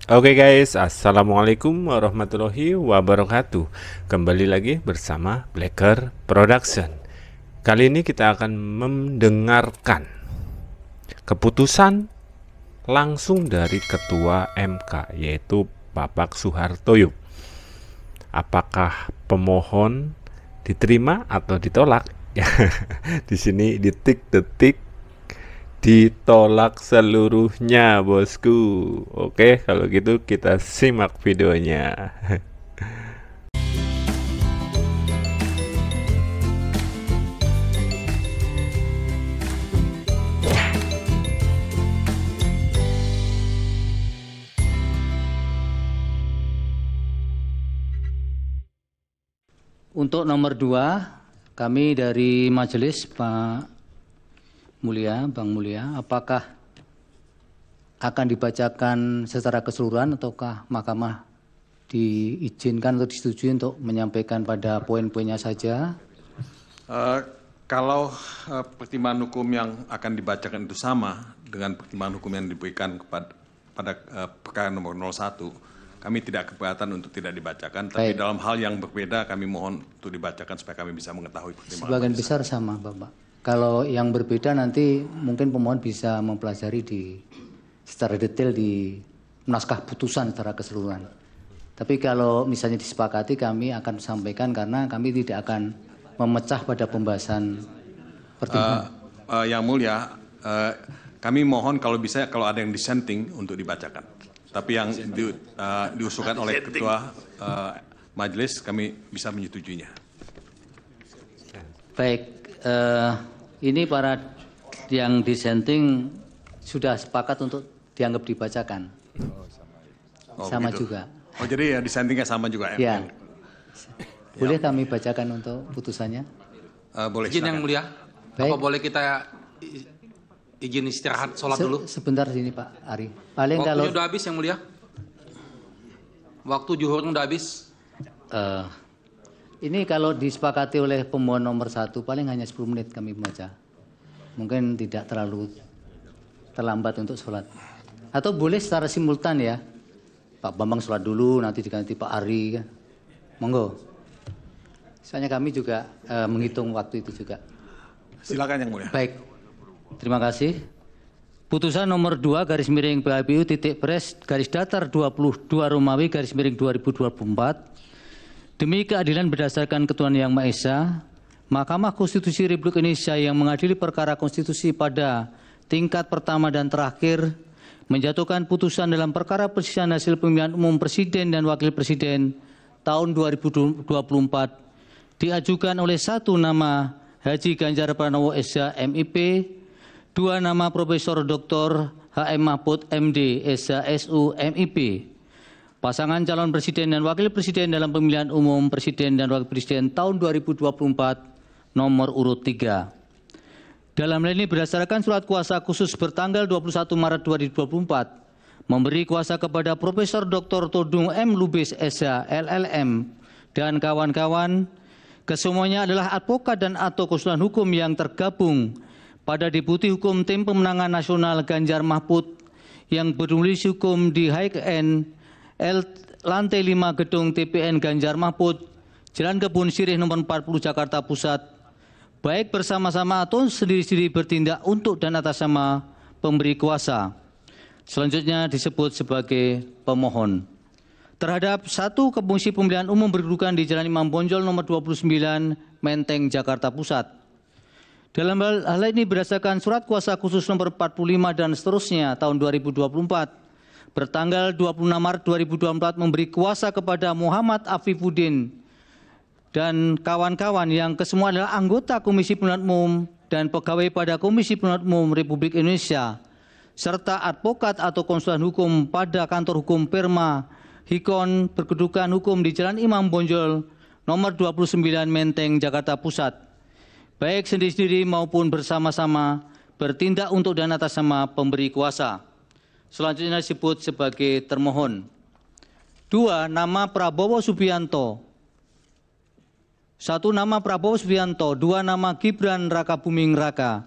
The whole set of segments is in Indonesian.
Oke guys, Assalamualaikum warahmatullahi wabarakatuh. Kembali lagi bersama Blacker Production. Kali ini kita akan mendengarkan keputusan langsung dari Ketua MK, yaitu Bapak Soehartoyo. Apakah pemohon diterima atau ditolak? Di sini detik-detik ditolak seluruhnya, bosku. Oke, kalau gitu kita simak videonya. Untuk nomor 2, kami dari majelis Pak Mulia, Bang Mulia, apakah akan dibacakan secara keseluruhan ataukah Mahkamah diizinkan atau disetujui untuk menyampaikan pada poin-poinnya saja? Kalau pertimbangan hukum yang akan dibacakan itu sama dengan pertimbangan hukum yang diberikan pada perkara nomor 01, kami tidak keberatan untuk tidak dibacakan, tapi Baik. dalam hal yang berbeda kami mohon untuk dibacakan supaya kami bisa mengetahui pertimbangan. Sebagian besar sama, Bapak. Kalau yang berbeda nanti mungkin pemohon bisa mempelajari secara detail di naskah putusan secara keseluruhan. Tapi kalau misalnya disepakati, kami akan sampaikan karena kami tidak akan memecah pada pembahasan pertimbangan. Yang Mulia, kami mohon kalau bisa kalau ada yang dissenting untuk dibacakan. Tapi yang diusulkan oleh Ketua Majelis kami bisa menyetujuinya. Baik, ini para yang dissenting sudah sepakat untuk dianggap dibacakan. Sama begitu. juga. Oh, jadi ya dissentingnya sama juga Ya. Boleh kami bacakan untuk putusannya? Boleh. Izin yang mulia, Baik. apa boleh kita izin istirahat sholat dulu? Sebentar sini Pak Ari. Paling Waktunya kalau udah habis yang mulia. Waktu zuhurnya udah habis. ini kalau disepakati oleh pemohon nomor 1 paling hanya 10 menit kami membaca. Mungkin tidak terlalu terlambat untuk sholat. Atau boleh secara simultan ya. Pak Bambang sholat dulu, nanti diganti Pak Ari. Kan. Monggo. Soalnya kami juga menghitung waktu itu juga. Silakan yang Mulia. Baik, terima kasih. Putusan nomor 2 garis miring PHBU titik pres garis datar 22 Romawi garis miring 2024. Demi keadilan berdasarkan ketuhanan yang Maha Esa, Mahkamah Konstitusi Republik Indonesia yang mengadili perkara konstitusi pada tingkat pertama dan terakhir menjatuhkan putusan dalam perkara perselisihan hasil pemilihan umum presiden dan wakil presiden tahun 2024 diajukan oleh 1 nama Haji Ganjar Pranowo SH MIP, 2 nama Profesor Dr. HM Mahfud MD SH SU MIP. Pasangan calon presiden dan wakil presiden dalam pemilihan umum presiden dan wakil presiden tahun 2024 nomor urut 3. Dalam hal ini berdasarkan surat kuasa khusus bertanggal 21 Maret 2024 memberi kuasa kepada Profesor Dr. Todung M. Lubis SH LLM dan kawan-kawan kesemuanya adalah advokat dan atau konsultan hukum yang tergabung pada Deputi Hukum Tim Pemenangan Nasional Ganjar Mahfud yang bernulis hukum di HKN lantai 5 gedung TPN Ganjar Mahfud, Jalan Kebun Sirih nomor 40 Jakarta Pusat, baik bersama-sama atau sendiri-sendiri bertindak untuk dan atas nama pemberi kuasa. Selanjutnya disebut sebagai pemohon. Terhadap 1 Komisi Pemilihan Umum berkedudukan di Jalan Imam Bonjol nomor 29 Menteng Jakarta Pusat. Dalam hal ini berdasarkan surat kuasa khusus nomor 45 dan seterusnya tahun 2024 bertanggal 26 Maret 2024 memberi kuasa kepada Muhammad Afifuddin dan kawan-kawan yang kesemua adalah anggota Komisi Pemilihan Umum dan pegawai pada Komisi Pemilihan Umum Republik Indonesia serta advokat atau konsultan hukum pada kantor hukum Perma Hikon berkedudukan hukum di Jalan Imam Bonjol nomor 29 Menteng Jakarta Pusat, baik sendiri-sendiri maupun bersama-sama bertindak untuk dan atas nama pemberi kuasa. Selanjutnya disebut sebagai termohon. 2. Nama Prabowo Subianto. 1 nama Prabowo Subianto, 2 nama Gibran Rakabuming Raka.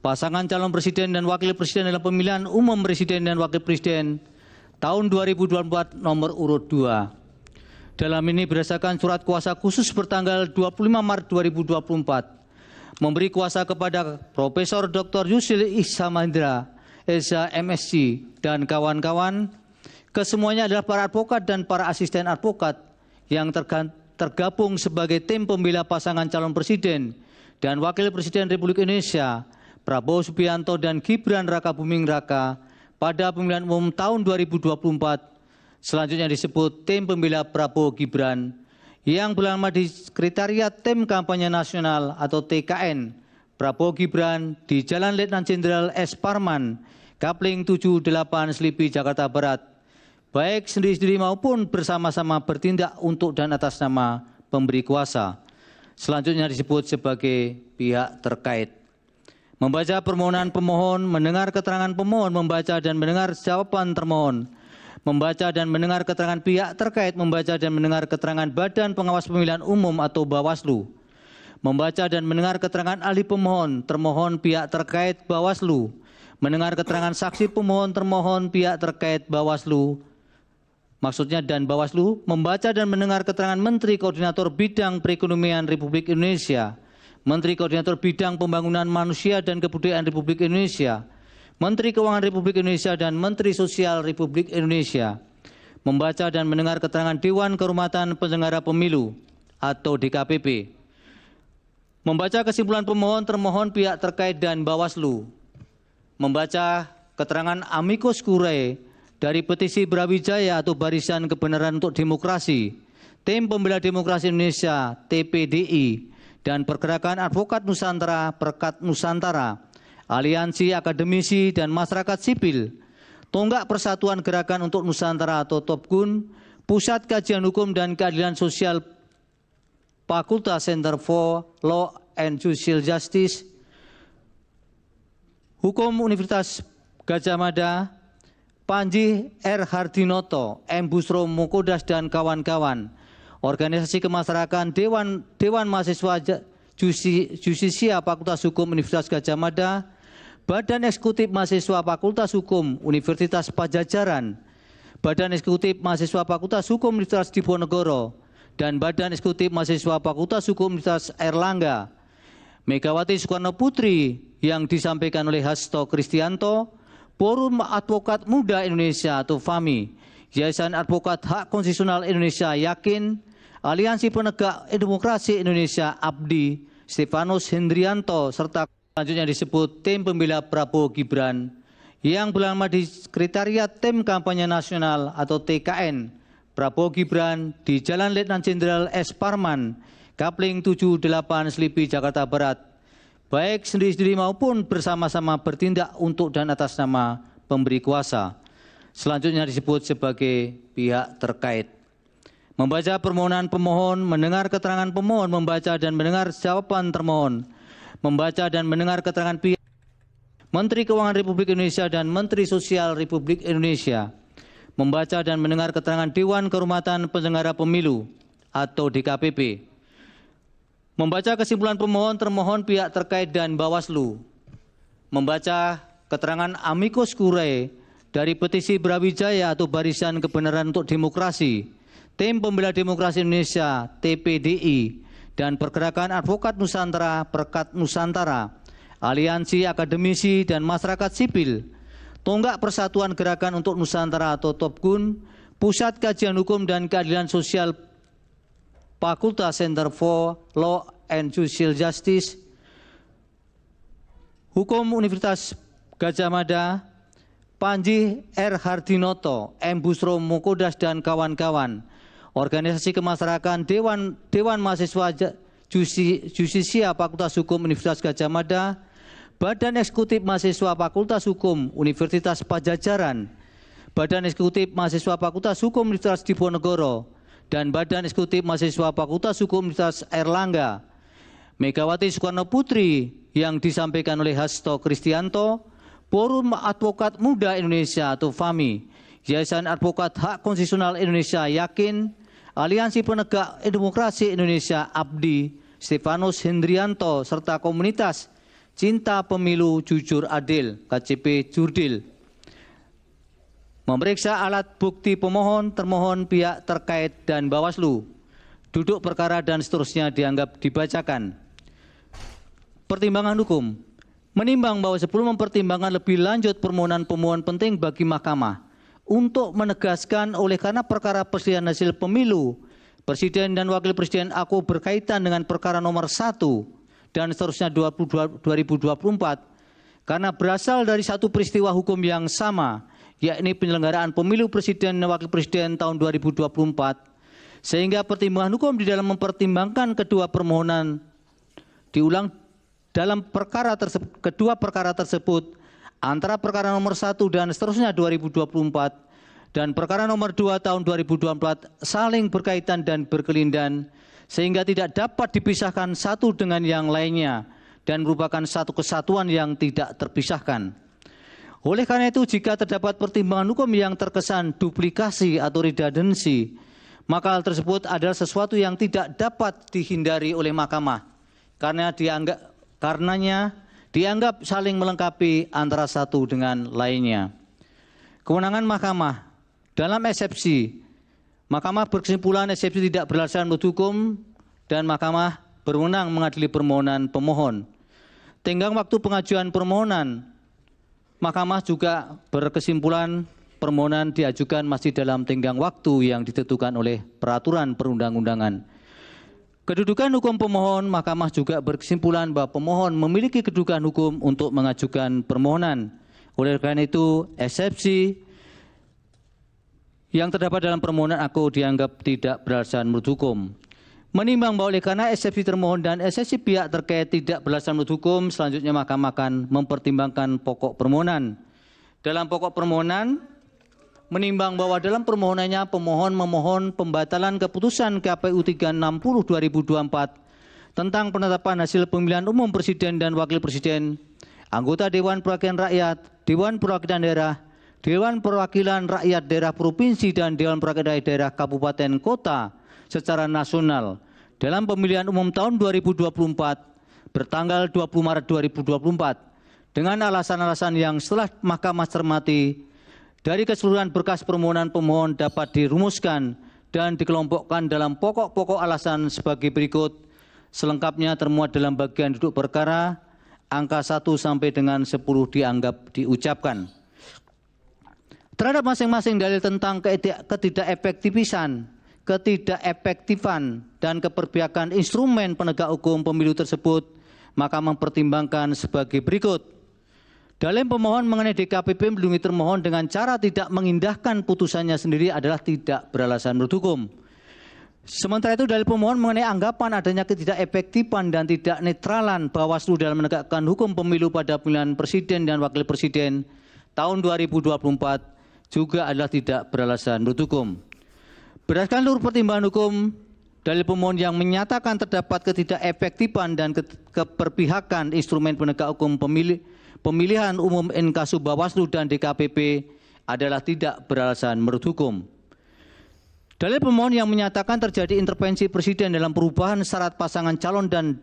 Pasangan calon presiden dan wakil presiden dalam pemilihan umum presiden dan wakil presiden tahun 2024 nomor urut 2. Dalam ini berdasarkan surat kuasa khusus bertanggal 25 Maret 2024 memberi kuasa kepada Profesor Dr. Yusril Izzamahendra, SH MSc dan kawan-kawan, kesemuanya adalah para advokat dan para asisten advokat yang tergabung sebagai tim pembela pasangan calon presiden dan wakil presiden Republik Indonesia Prabowo Subianto dan Gibran Rakabuming Raka pada pemilihan umum tahun 2024. Selanjutnya disebut tim pembela Prabowo Gibran yang beralamat di Sekretariat Tim Kampanye Nasional atau TKN Prabowo Gibran di Jalan Letnan Jenderal S. Parman, Kapling 78 Selipi, Jakarta Barat, baik sendiri-sendiri maupun bersama-sama bertindak untuk dan atas nama pemberi kuasa. Selanjutnya disebut sebagai pihak terkait. Membaca permohonan pemohon, mendengar keterangan pemohon, membaca dan mendengar jawaban termohon, membaca dan mendengar keterangan pihak terkait, membaca dan mendengar keterangan Badan Pengawas Pemilihan Umum atau Bawaslu, membaca dan mendengar keterangan ahli pemohon, termohon pihak terkait Bawaslu, mendengar keterangan saksi pemohon, termohon pihak terkait Bawaslu, maksudnya dan Bawaslu, membaca dan mendengar keterangan Menteri Koordinator Bidang Perekonomian Republik Indonesia, Menteri Koordinator Bidang Pembangunan Manusia dan Kebudayaan Republik Indonesia, Menteri Keuangan Republik Indonesia dan Menteri Sosial Republik Indonesia, membaca dan mendengar keterangan Dewan Kehormatan Penyelenggara Pemilu atau DKPP, membaca kesimpulan pemohon, termohon pihak terkait dan Bawaslu, membaca keterangan amicus curiae dari petisi Brawijaya atau Barisan Kebenaran untuk Demokrasi, Tim Pembela Demokrasi Indonesia TPDI, dan Pergerakan Advokat Nusantara Perkat Nusantara, Aliansi Akademisi dan Masyarakat Sipil, Tonggak Persatuan Gerakan untuk Nusantara atau TOPGUN, Pusat Kajian Hukum dan Keadilan Sosial Fakultas Center for Law and Social Justice, Hukum Universitas Gadjah Mada, Panji R. Hardinoto, M. Busro Mukodas dan kawan-kawan, Organisasi Kemasyarakatan Dewan Mahasiswa Jusisia Fakultas Hukum Universitas Gadjah Mada, Badan Eksekutif Mahasiswa Fakultas Hukum Universitas Pajajaran, Badan Eksekutif Mahasiswa Fakultas Hukum Universitas Diponegoro, dan Badan Eksekutif Mahasiswa Fakultas Hukum Universitas Airlangga, Megawati Soekarno Putri yang disampaikan oleh Hasto Kristianto, Forum Advokat Muda Indonesia atau FAMI, Yayasan Advokat Hak Konstitusional Indonesia Yakin, Aliansi Penegak Demokrasi Indonesia ABDI, Stefanus Hendrianto, serta selanjutnya disebut tim pembela Prabowo Gibran yang beralamat di Sekretariat Tim Kampanye Nasional atau TKN Prabowo Gibran di Jalan Letnan Jenderal S. Parman, Kapling 78 Selipi, Jakarta Barat, baik sendiri-sendiri maupun bersama-sama bertindak untuk dan atas nama pemberi kuasa. Selanjutnya disebut sebagai pihak terkait. Membaca permohonan pemohon, mendengar keterangan pemohon, membaca dan mendengar jawaban termohon, membaca dan mendengar keterangan pihak Menteri Keuangan Republik Indonesia dan Menteri Sosial Republik Indonesia, membaca dan mendengar keterangan Dewan Kehormatan Penyelenggara Pemilu atau DKPP, membaca kesimpulan pemohon, termohon pihak terkait dan Bawaslu, membaca keterangan amicus curiae dari petisi Brawijaya atau Barisan Kebenaran untuk Demokrasi, Tim Pembela Demokrasi Indonesia TPDI, dan Pergerakan Advokat Nusantara Perkat Nusantara, Aliansi Akademisi dan Masyarakat Sipil, Tonggak Persatuan Gerakan untuk Nusantara atau TOPGUN, Pusat Kajian Hukum dan Keadilan Sosial Fakultas Center for Law and Social Justice, Hukum Universitas Gadjah Mada, Panji R. Hardinoto, M. Busro Mukodas dan kawan-kawan, Organisasi Kemasyarakatan Dewan Mahasiswa Jusisia Fakultas Hukum Universitas Gadjah Mada, Badan Eksekutif Mahasiswa Fakultas Hukum Universitas Pajajaran, Badan Eksekutif Mahasiswa Fakultas Hukum Universitas Diponegoro, dan Badan Eksekutif Mahasiswa Fakultas Hukum Universitas Airlangga, Megawati Soekarno Putri yang disampaikan oleh Hasto Kristianto, Forum Advokat Muda Indonesia atau FAMI, Yayasan Advokat Hak Konstitusional Indonesia Yakin, Aliansi Penegak Demokrasi Indonesia ABDI, Stefanus Hendrianto, serta komunitas Cinta Pemilu Jujur Adil KCP Jurdil, memeriksa alat bukti pemohon, termohon, pihak terkait, dan Bawaslu. Duduk perkara dan seterusnya dianggap dibacakan. Pertimbangan hukum. Menimbang bahwa sebelum mempertimbangkan lebih lanjut permohonan pemohon penting bagi Mahkamah untuk menegaskan oleh karena perkara perselisihan hasil pemilu Presiden dan Wakil Presiden aku berkaitan dengan perkara nomor 1 dan seterusnya 2024 karena berasal dari satu peristiwa hukum yang sama, yakni penyelenggaraan pemilu Presiden dan Wakil Presiden tahun 2024, sehingga pertimbangan hukum di dalam mempertimbangkan kedua permohonan diulang dalam kedua perkara tersebut antara perkara nomor 1 dan seterusnya 2024 dan perkara nomor 2 tahun 2024 saling berkaitan dan berkelindan sehingga tidak dapat dipisahkan satu dengan yang lainnya dan merupakan satu kesatuan yang tidak terpisahkan. Oleh karena itu, jika terdapat pertimbangan hukum yang terkesan duplikasi atau redundansi, maka hal tersebut adalah sesuatu yang tidak dapat dihindari oleh Mahkamah karenanya dianggap saling melengkapi antara satu dengan lainnya. Kewenangan Mahkamah dalam eksepsi, Mahkamah berkesimpulan eksepsi tidak beralasan menurut hukum dan Mahkamah berwenang mengadili permohonan pemohon. Tenggang waktu pengajuan permohonan, Mahkamah juga berkesimpulan permohonan diajukan masih dalam tenggang waktu yang ditentukan oleh peraturan perundang-undangan. Kedudukan hukum pemohon, Mahkamah juga berkesimpulan bahwa pemohon memiliki kedudukan hukum untuk mengajukan permohonan. Oleh karena itu, eksepsi yang terdapat dalam permohonan aku dianggap tidak beralasan menurut hukum. Menimbang bahwa oleh karena eksepsi termohon dan eksepsi pihak terkait tidak beralasan menurut hukum, selanjutnya Mahkamah akan mempertimbangkan pokok permohonan. Dalam pokok permohonan, menimbang bahwa dalam permohonannya pemohon memohon pembatalan keputusan KPU 360/2024 tentang penetapan hasil pemilihan umum Presiden dan Wakil Presiden, anggota Dewan Perwakilan Rakyat, Dewan Perwakilan Daerah, Dewan Perwakilan Rakyat Daerah Provinsi dan Dewan Perwakilan Daerah Kabupaten Kota secara nasional dalam pemilihan umum tahun 2024 bertanggal 20 Maret 2024 dengan alasan-alasan yang setelah Mahkamah cermati dari keseluruhan berkas permohonan pemohon dapat dirumuskan dan dikelompokkan dalam pokok-pokok alasan sebagai berikut, selengkapnya termuat dalam bagian duduk perkara, angka 1 sampai dengan 10 dianggap diucapkan. Terhadap masing-masing dalil tentang ketidakefektifan dan keberpihakan instrumen penegak hukum pemilu tersebut, maka mempertimbangkan sebagai berikut. Dalil pemohon mengenai DKPP melindungi termohon dengan cara tidak mengindahkan putusannya sendiri adalah tidak beralasan menurut hukum. Sementara itu dalil pemohon mengenai anggapan adanya ketidakefektifan dan tidak netralan Bawaslu dalam menegakkan hukum pemilu pada pemilihan Presiden dan Wakil Presiden tahun 2024 juga adalah tidak beralasan menurut hukum. Berdasarkan seluruh pertimbangan hukum, dalil pemohon yang menyatakan terdapat ketidakefektifan dan keberpihakan instrumen penegak hukum pemilihan umum inkasu Bawaslu dan DKPP adalah tidak beralasan menurut hukum. Dalil pemohon yang menyatakan terjadi intervensi Presiden dalam perubahan syarat pasangan calon dan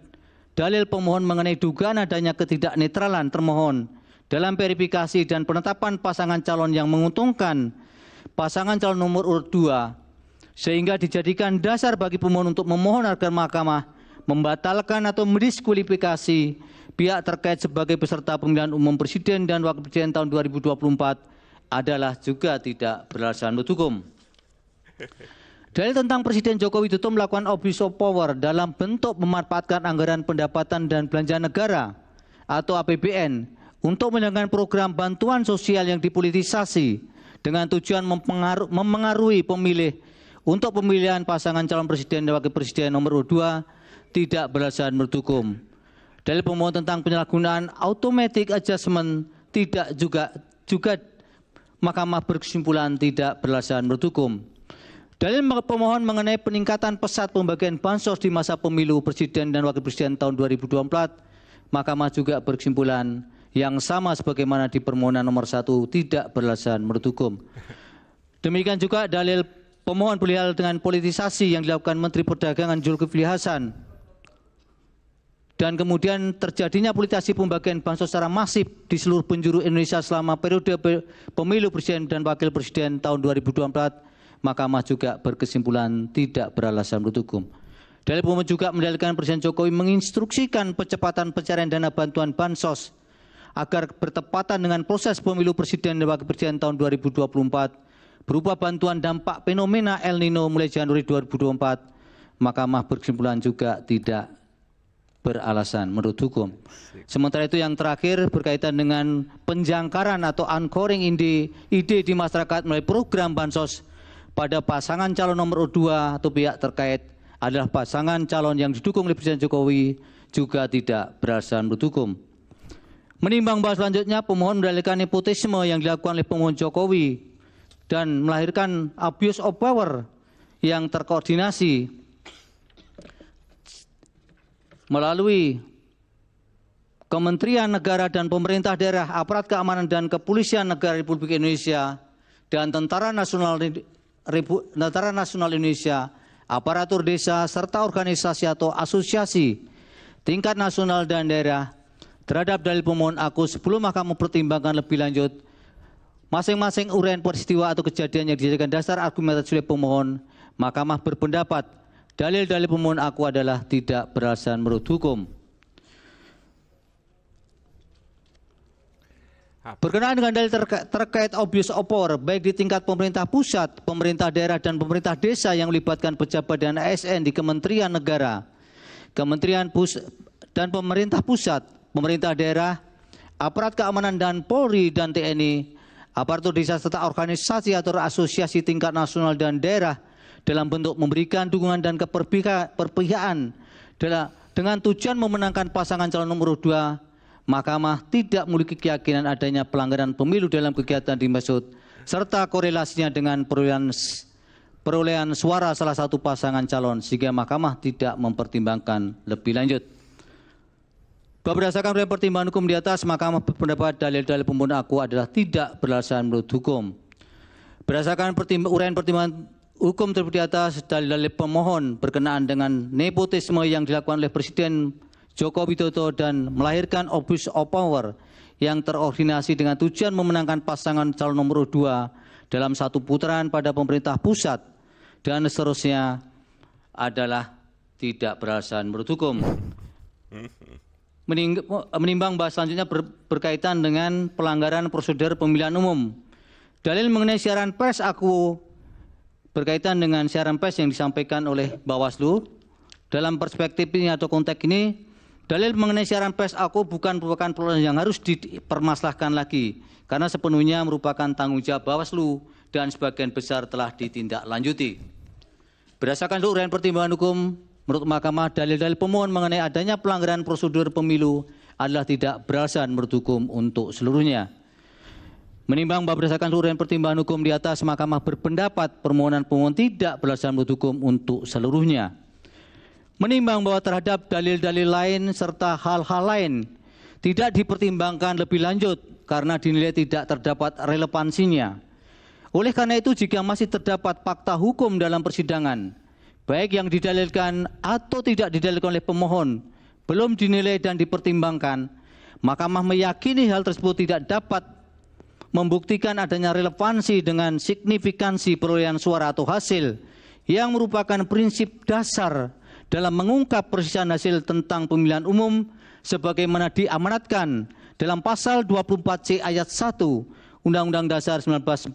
dalil pemohon mengenai dugaan adanya ketidaknetralan termohon dalam verifikasi dan penetapan pasangan calon yang menguntungkan pasangan calon nomor urut 2 sehingga dijadikan dasar bagi pemohon untuk memohon agar Mahkamah membatalkan atau mendiskualifikasi pihak terkait sebagai peserta pemilihan umum Presiden dan Wakil Presiden tahun 2024 adalah juga tidak beralasan menurut hukum. Dalil tentang Presiden Joko Widodo melakukan abuse of power dalam bentuk memanfaatkan anggaran pendapatan dan belanja negara atau APBN untuk menjalankan program bantuan sosial yang dipolitisasi dengan tujuan memengaruhi pemilih untuk pemilihan pasangan calon Presiden dan Wakil Presiden nomor urut 2 tidak beralasan menurut hukum. Dalil pemohon tentang penyalahgunaan automatic adjustment tidak juga Mahkamah berkesimpulan tidak beralasan menurut hukum. Dalil pemohon mengenai peningkatan pesat pembagian bansos di masa pemilu Presiden dan Wakil Presiden tahun 2024, Mahkamah juga berkesimpulan yang sama sebagaimana di permohonan nomor 1 tidak beralasan menurut hukum. Demikian juga dalil pemohon perihal dengan politisasi yang dilakukan Menteri Perdagangan Zulkifli Hasan dan kemudian terjadinya politisasi pembagian bansos secara masif di seluruh penjuru Indonesia selama periode pemilu presiden dan wakil presiden tahun 2024, Mahkamah juga berkesimpulan tidak beralasan menurut hukum. Dalil pemohon juga mendalilkan Presiden Jokowi menginstruksikan percepatan pencarian dana bantuan bansos agar bertepatan dengan proses pemilu presiden dan wakil presiden tahun 2024 berupa bantuan dampak fenomena El Nino mulai Januari 2024. Mahkamah berkesimpulan juga tidak beralasan menurut hukum. Sementara itu yang terakhir berkaitan dengan penjangkaran atau anchoring ide di masyarakat melalui program bansos pada pasangan calon nomor 2 atau pihak terkait adalah pasangan calon yang didukung oleh Presiden Jokowi juga tidak beralasan menurut hukum. Menimbang bahwa selanjutnya pemohon mendalilkan nepotisme yang dilakukan oleh pemohon Jokowi dan melahirkan abuse of power yang terkoordinasi melalui Kementerian Negara dan pemerintah daerah, aparat keamanan dan kepolisian negara Republik Indonesia dan Tentara Nasional Indonesia, aparatur desa serta organisasi atau asosiasi tingkat nasional dan daerah terhadap dalil pemohon aku sebelum Mahkamah mempertimbangkan lebih lanjut masing-masing uraian peristiwa atau kejadian yang dijadikan dasar argumentasi oleh pemohon. Mahkamah berpendapat dalil-dalil pemohon aku adalah tidak beralasan menurut hukum. Berkenaan dengan dalil terkait abuse of power, baik di tingkat pemerintah pusat, pemerintah daerah, dan pemerintah desa yang melibatkan pejabat dan ASN di Kementerian Negara, Kementerian dan pemerintah pusat, pemerintah daerah, aparat keamanan dan Polri dan TNI, aparatur desa serta organisasi atau asosiasi tingkat nasional dan daerah dalam bentuk memberikan dukungan dan keperpihakan dengan tujuan memenangkan pasangan calon nomor 2, Mahkamah tidak memiliki keyakinan adanya pelanggaran pemilu dalam kegiatan dimaksud serta korelasinya dengan perolehan suara salah satu pasangan calon sehingga Mahkamah tidak mempertimbangkan lebih lanjut. Berdasarkan uraian pertimbangan hukum di atas, Mahkamah berpendapat dalil-dalil pemohon aku adalah tidak beralasan menurut hukum. Berdasarkan uraian pertimbangan hukum tersebut di atas, dalil-dalil pemohon berkenaan dengan nepotisme yang dilakukan oleh Presiden Joko Widodo dan melahirkan abuse of power yang terkoordinasi dengan tujuan memenangkan pasangan calon nomor 2 dalam satu putaran pada pemerintah pusat dan seterusnya adalah tidak beralasan menurut hukum. Menimbang bahwa selanjutnya berkaitan dengan pelanggaran prosedur pemilihan umum. Dalil mengenai siaran pers aku berkaitan dengan siaran pers yang disampaikan oleh Bawaslu. Dalam perspektif ini atau konteks ini, dalil mengenai siaran pers aku bukan merupakan persoalan yang harus dipermasalahkan lagi karena sepenuhnya merupakan tanggung jawab Bawaslu dan sebagian besar telah ditindaklanjuti. Berdasarkan uraian pertimbangan hukum, menurut Mahkamah, dalil-dalil pemohon mengenai adanya pelanggaran prosedur pemilu adalah tidak beralasan menurut hukum untuk seluruhnya. Menimbang bahwa berdasarkan uraian pertimbangan hukum di atas, Mahkamah berpendapat permohonan pemohon tidak beralasan menurut hukum untuk seluruhnya. Menimbang bahwa terhadap dalil-dalil lain serta hal-hal lain tidak dipertimbangkan lebih lanjut karena dinilai tidak terdapat relevansinya. Oleh karena itu, jika masih terdapat fakta hukum dalam persidangan, baik yang didalilkan atau tidak didalilkan oleh pemohon, belum dinilai dan dipertimbangkan, Mahkamah meyakini hal tersebut tidak dapat membuktikan adanya relevansi dengan signifikansi perolehan suara atau hasil yang merupakan prinsip dasar dalam mengungkap persisian hasil tentang pemilihan umum sebagaimana diamanatkan dalam pasal 24C ayat 1 Undang-Undang Dasar 1945.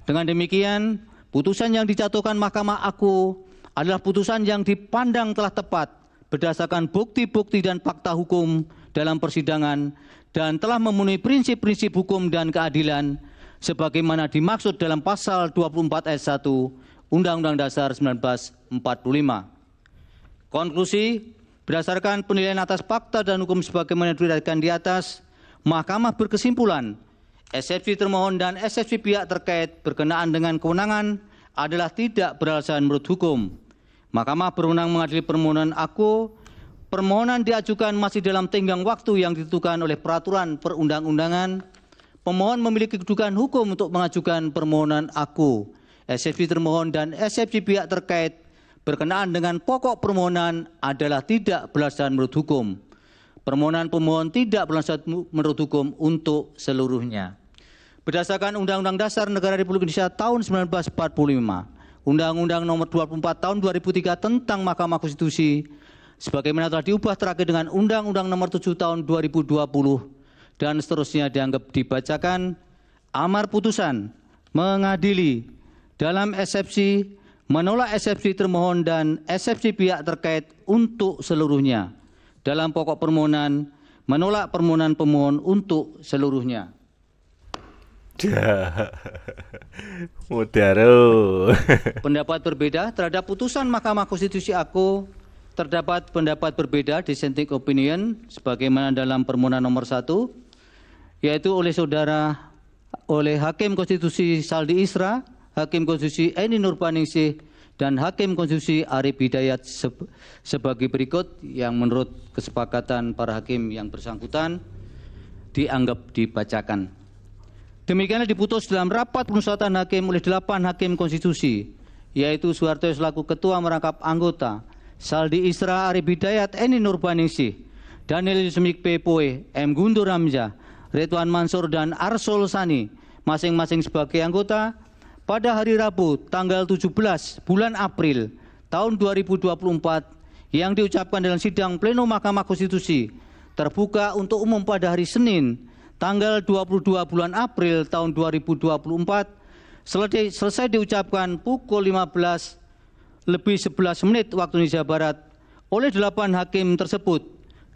Dengan demikian, putusan yang dijatuhkan Mahkamah aku adalah putusan yang dipandang telah tepat berdasarkan bukti-bukti dan fakta hukum dalam persidangan dan telah memenuhi prinsip-prinsip hukum dan keadilan sebagaimana dimaksud dalam pasal 24 ayat 1 Undang-Undang Dasar 1945. Konklusi, berdasarkan penilaian atas fakta dan hukum sebagaimana diuraikan di atas, Mahkamah berkesimpulan eksepsi termohon dan eksepsi pihak terkait berkenaan dengan kewenangan adalah tidak beralasan menurut hukum. Mahkamah berwenang mengadili permohonan aku. Permohonan diajukan masih dalam tenggang waktu yang ditentukan oleh peraturan perundang-undangan. Pemohon memiliki kedudukan hukum untuk mengajukan permohonan aku. Eksepsi termohon dan eksepsi pihak terkait berkenaan dengan pokok permohonan adalah tidak berlandaskan menurut hukum. Permohonan pemohon tidak berlandaskan menurut hukum untuk seluruhnya. Berdasarkan Undang-Undang Dasar Negara Republik Indonesia tahun 1945, Undang-Undang Nomor 24 tahun 2003 tentang Mahkamah Konstitusi, sebagaimana telah diubah terakhir dengan Undang-Undang Nomor 7 tahun 2020 dan seterusnya dianggap dibacakan, amar putusan mengadili dalam eksepsi, menolak eksepsi termohon dan eksepsi pihak terkait untuk seluruhnya. Dalam pokok permohonan, menolak permohonan pemohon untuk seluruhnya. Mudaro. Pendapat berbeda terhadap putusan Mahkamah Konstitusi aku, terdapat pendapat berbeda dissenting opinion sebagaimana dalam permohonan nomor 1, yaitu oleh Hakim Konstitusi Saldi Isra, Hakim Konstitusi Eni Nurbaningsih, dan Hakim Konstitusi Arif Hidayat sebagai berikut yang menurut kesepakatan para hakim yang bersangkutan dianggap dibacakan. Demikianlah diputus dalam rapat pemusyawaratan hakim oleh 8 hakim konstitusi, yaitu Soeharto selaku ketua merangkap anggota, Saldi Isra, Arif Hidayat, Eni Nurbaningsih, Daniel Yusmik P. Poe, M. Guntur Hamzah, Ridwan Mansur, dan Arsul Sani, masing-masing sebagai anggota, pada hari Rabu tanggal 17 bulan April tahun 2024 yang diucapkan dalam sidang pleno Mahkamah Konstitusi terbuka untuk umum pada hari Senin tanggal 22 bulan April tahun 2024 selesai diucapkan pukul 15:11 waktu Indonesia Barat oleh 8 hakim tersebut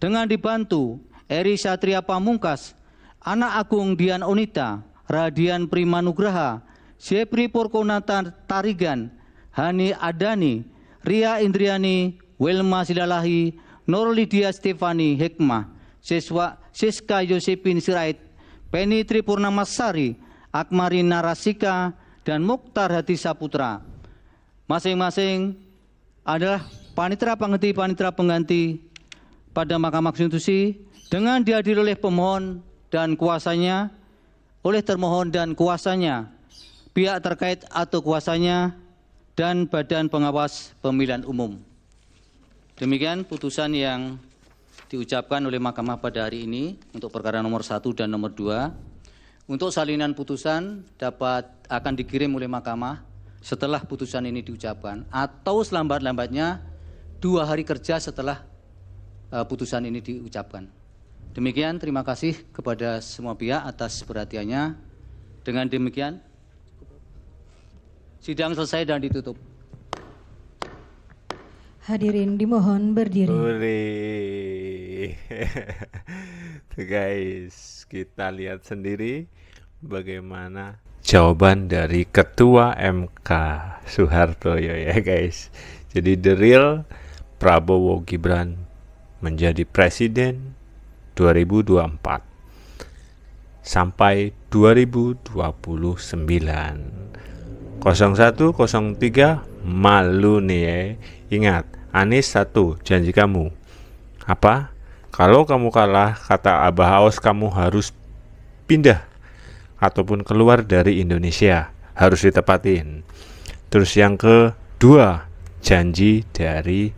dengan dibantu Eri Satria Pamungkas, Anak Agung Dian Onita, Radian Primanugraha, Sepri Purkonata Tarigan, Hani Adani, Ria Indriani, Wilma Silalahi, Nur Lydia Stefani Hikmah, Siska Yosepin Sirait, Penny Tripurnamasari, Akmari Narasika, dan Mukhtar Hati Saputra. Masing-masing adalah panitera pengganti pada Mahkamah Konstitusi dengan dihadiri oleh pemohon dan kuasanya, oleh termohon dan kuasanya, pihak terkait atau kuasanya, dan Badan Pengawas Pemilihan Umum. Demikian putusan yang diucapkan oleh Mahkamah pada hari ini untuk perkara nomor 1 dan nomor 2. Untuk salinan putusan akan dikirim oleh Mahkamah setelah putusan ini diucapkan atau selambat-lambatnya 2 hari kerja setelah putusan ini diucapkan. Demikian, terima kasih kepada semua pihak atas perhatiannya. Dengan demikian, sidang selesai dan ditutup. Hadirin dimohon berdiri. Tuh guys, kita lihat sendiri bagaimana jawaban dari Ketua MK Soeharto ya guys. Jadi the real Prabowo Gibran menjadi presiden 2024 sampai 2029. 0103 malu nih ya. Ingat, Anies 1, janji kamu apa? Kalau kamu kalah, kata Abah Aos, kamu harus pindah ataupun keluar dari Indonesia, harus ditepatin. Terus yang kedua, janji dari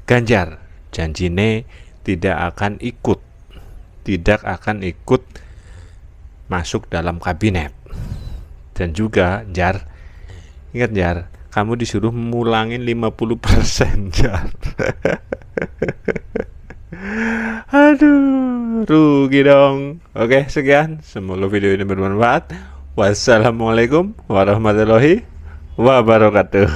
Ganjar, janjine tidak akan ikut masuk dalam kabinet. Dan juga Jar, ingat Jar, kamu disuruh mulangin 50% Jar. Aduh, rugi dong. Oke, sekian, semoga video ini bermanfaat. Wassalamualaikum warahmatullahi wabarakatuh.